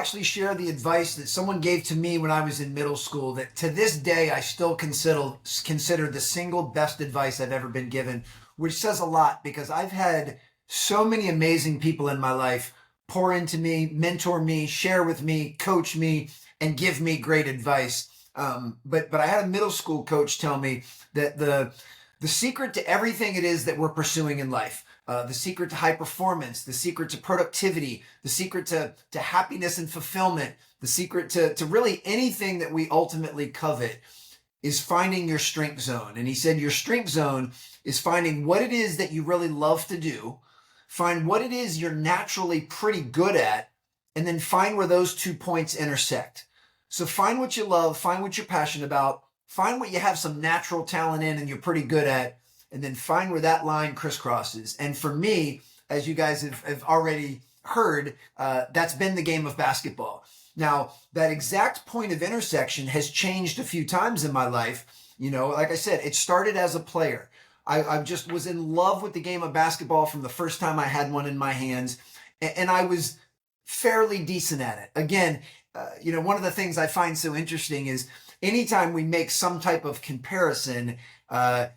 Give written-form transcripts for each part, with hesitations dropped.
actually share the advice that someone gave to me when I was in middle school that to this day I still consider the single best advice I've ever been given, which says a lot because I've had so many amazing people in my life pour into me, mentor me, share with me, coach me, and give me great advice. But I had a middle school coach tell me that the secret to everything it is that we're pursuing in life, the secret to high performance, the secret to productivity, the secret to happiness and fulfillment, the secret to really anything that we ultimately covet is finding your strength zone. And he said your strength zone is finding what it is that you really love to do, find what it is you're naturally pretty good at, and then find where those 2 points intersect. So find what you love, find what you're passionate about, find what you have some natural talent in and you're pretty good at, and then find where that line crisscrosses. And for me, as you guys have already heard, that's been the game of basketball. Now, that exact point of intersection has changed a few times in my life. You know, like I said, it started as a player. I just was in love with the game of basketball from the first time I had one in my hands, and I was fairly decent at it. Again, one of the things I find so interesting is anytime we make some type of comparison, the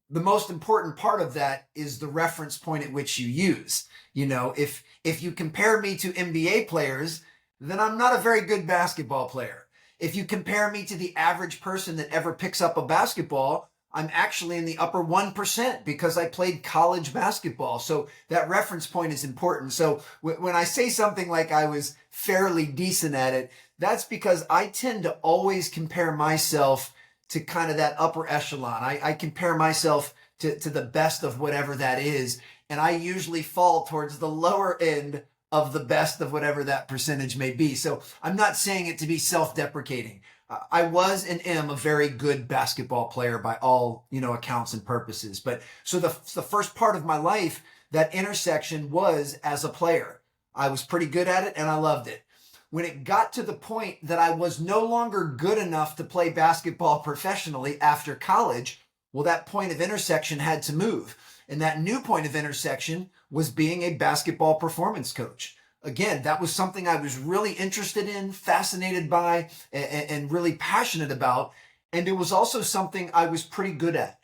most important part of that is the reference point at which you use. You know, if you compare me to NBA players, then I'm not a very good basketball player. If you compare me to the average person that ever picks up a basketball, I'm actually in the upper 1% because I played college basketball. So that reference point is important. So when I say something like I was fairly decent at it, that's because I tend to always compare myself to kind of that upper echelon. I compare myself to the best of whatever that is. And I usually fall towards the lower end of the best of whatever that percentage may be. So I'm not saying it to be self-deprecating. I was and am a very good basketball player by all, accounts and purposes. But so the first part of my life, that intersection was as a player. I was pretty good at it and I loved it. When it got to the point that I was no longer good enough to play basketball professionally after college, well, that point of intersection had to move. And that new point of intersection was being a basketball performance coach. Again, that was something I was really interested in, fascinated by, and really passionate about. And it was also something I was pretty good at.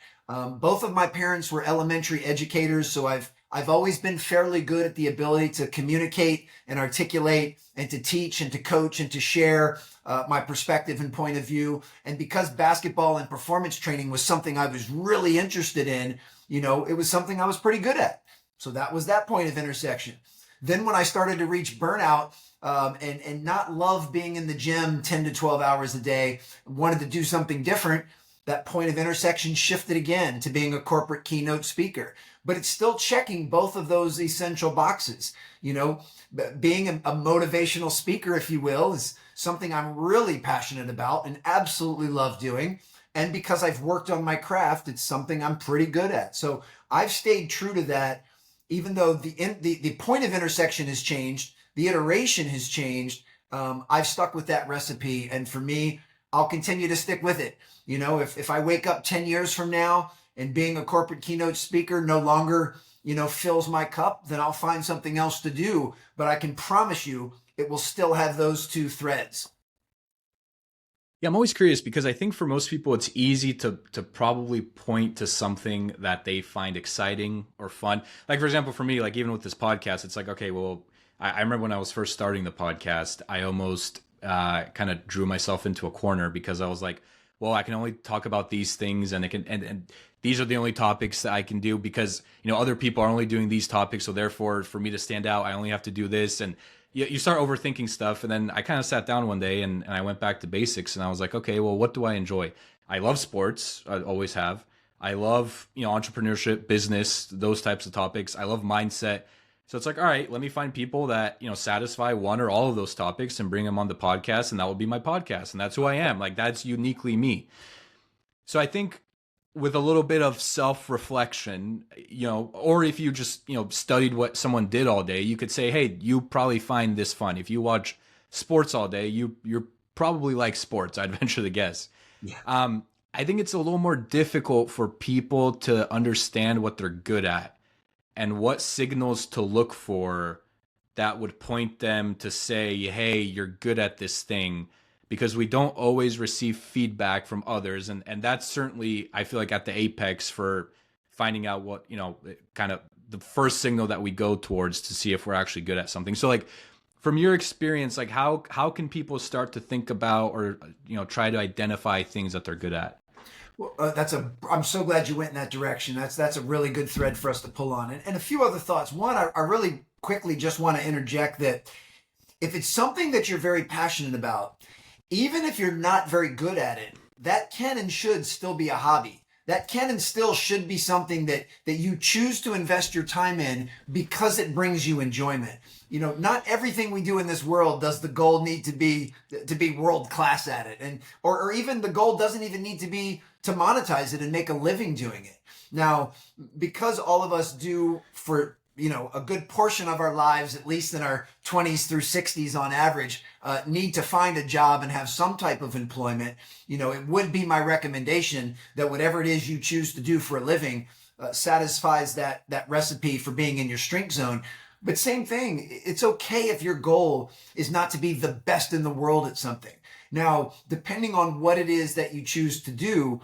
Both of my parents were elementary educators, so I've always been fairly good at the ability to communicate and articulate and to teach and to coach and to share my perspective and point of view. And because basketball and performance training was something I was really interested in, it was something I was pretty good at. So that was that point of intersection. Then when I started to reach burnout and not love being in the gym 10 to 12 hours a day, wanted to do something different, that point of intersection shifted again to being a corporate keynote speaker. But it's still checking both of those essential boxes. Being a motivational speaker, if you will, is something I'm really passionate about and absolutely love doing. And because I've worked on my craft, it's something I'm pretty good at. So I've stayed true to that. Even though the point of intersection has changed, the iteration has changed, I've stuck with that recipe. And for me, I'll continue to stick with it. If I wake up 10 years from now and being a corporate keynote speaker no longer, fills my cup, then I'll find something else to do. But I can promise you it will still have those two threads. Yeah, I'm always curious because I think for most people, it's easy to probably point to something that they find exciting or fun. Like, for example, for me, like even with this podcast, it's like, okay, well, I remember when I was first starting the podcast, I almost kind of drew myself into a corner because I was like, well, I can only talk about these things and these are the only topics that I can do because, other people are only doing these topics. So therefore, for me to stand out, I only have to do this. And you start overthinking stuff. And then I kind of sat down one day and I went back to basics and I was like, okay, well, what do I enjoy? I love sports. I always have. I love, entrepreneurship, business, those types of topics. I love mindset. So it's like, all right, let me find people that, satisfy one or all of those topics and bring them on the podcast. And that will be my podcast. And that's who I am. Like, that's uniquely me. So I think with a little bit of self-reflection, or if you just, studied what someone did all day, you could say, hey, you probably find this fun. If you watch sports all day, you're probably like sports, I'd venture to guess. Yeah. I think it's a little more difficult for people to understand what they're good at and what signals to look for that would point them to say, hey, you're good at this thing, because we don't always receive feedback from others. And that's certainly, I feel like, at the apex for finding out what, kind of the first signal that we go towards to see if we're actually good at something. So like, from your experience, like how can people start to think about, or, try to identify things that they're good at? Well, I'm so glad you went in that direction. That's a really good thread for us to pull on. And a few other thoughts. One, I really quickly just want to interject that if it's something that you're very passionate about, even if you're not very good at it, that can and should still be a hobby. That can and still should be something that you choose to invest your time in because it brings you enjoyment. Not everything we do in this world does the goal need to be world class at it, and or even the goal doesn't even need to be to monetize it and make a living doing it. Now, because all of us do for a good portion of our lives, at least in our 20s through 60s on average, need to find a job and have some type of employment. It would be my recommendation that whatever it is you choose to do for a living satisfies that recipe for being in your strength zone. But same thing, it's okay if your goal is not to be the best in the world at something. Now, depending on what it is that you choose to do,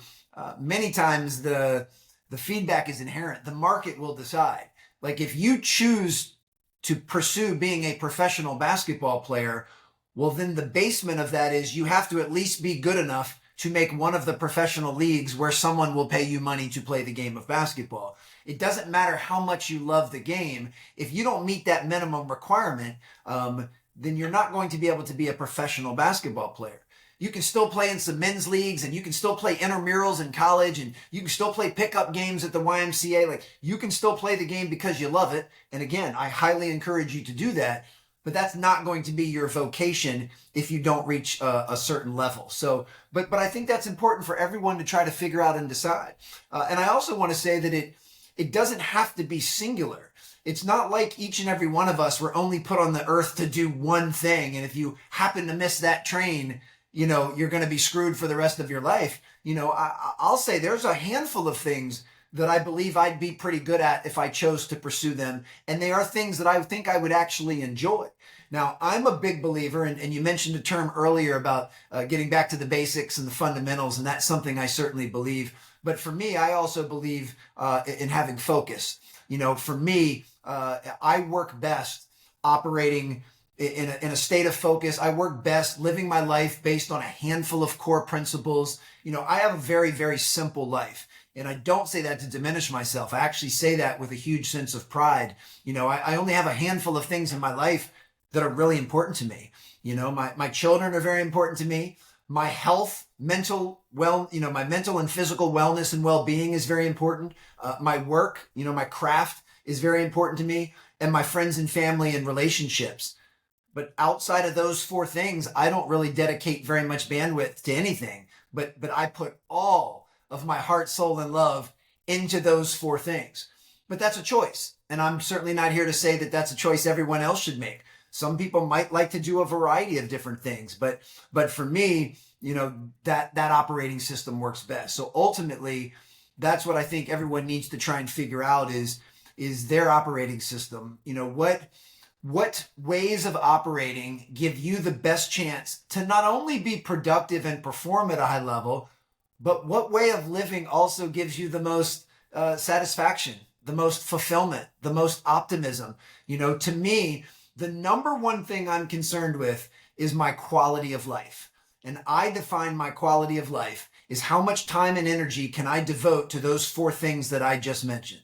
many times the feedback is inherent. The market will decide. Like if you choose to pursue being a professional basketball player, well, then the basement of that is you have to at least be good enough to make one of the professional leagues where someone will pay you money to play the game of basketball. It doesn't matter how much you love the game. If you don't meet that minimum requirement, then you're not going to be able to be a professional basketball player. You can still play in some men's leagues, and you can still play intramurals in college, and you can still play pickup games at the YMCA. Like, you can still play the game because you love it. And again, I highly encourage you to do that, but that's not going to be your vocation if you don't reach a certain level. So, but I think that's important for everyone to try to figure out and decide. And I also want to say that it doesn't have to be singular. It's not like each and every one of us were only put on the earth to do one thing. And if you happen to miss that train, you're going to be screwed for the rest of your life. I'll say there's a handful of things that I believe I'd be pretty good at if I chose to pursue them. And they are things that I think I would actually enjoy. Now, I'm a big believer, and you mentioned a term earlier about getting back to the basics and the fundamentals, and that's something I certainly believe. But for me, I also believe in having focus. For me, I work best operating in a state of focus. I work best living my life based on a handful of core principles. I have a very, very simple life. And I don't say that to diminish myself. I actually say that with a huge sense of pride. I only have a handful of things in my life that are really important to me. My children are very important to me. My health, my mental and physical wellness and well-being is very important. My work, my craft is very important to me, and my friends and family and relationships. But outside of those four things, I don't really dedicate very much bandwidth to anything. But I put all of my heart, soul, and love into those four things. But that's a choice. And I'm certainly not here to say that that's a choice everyone else should make. Some people might like to do a variety of different things. But for me, that operating system works best. So ultimately, that's what I think everyone needs to try and figure out is their operating system. What ways of operating give you the best chance to not only be productive and perform at a high level, but what way of living also gives you the most satisfaction, the most fulfillment, the most optimism? To me, the number one thing I'm concerned with is my quality of life. And I define my quality of life is how much time and energy can I devote to those four things that I just mentioned.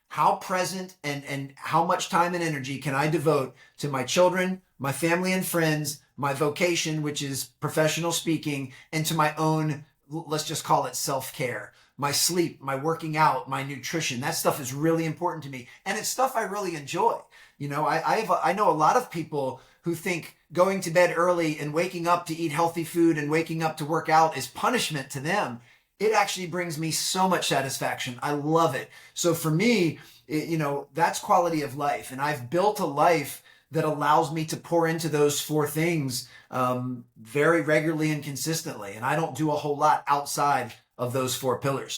How present and how much time and energy can I devote to my children, my family and friends, my vocation, which is professional speaking, and to my own, let's just call it self-care. My sleep, my working out, my nutrition, that stuff is really important to me. And it's stuff I really enjoy. I know a lot of people who think going to bed early and waking up to eat healthy food and waking up to work out is punishment to them. It actually brings me so much satisfaction. I love it. So for me, that's quality of life. And I've built a life that allows me to pour into those four things very regularly and consistently. And I don't do a whole lot outside of those four pillars.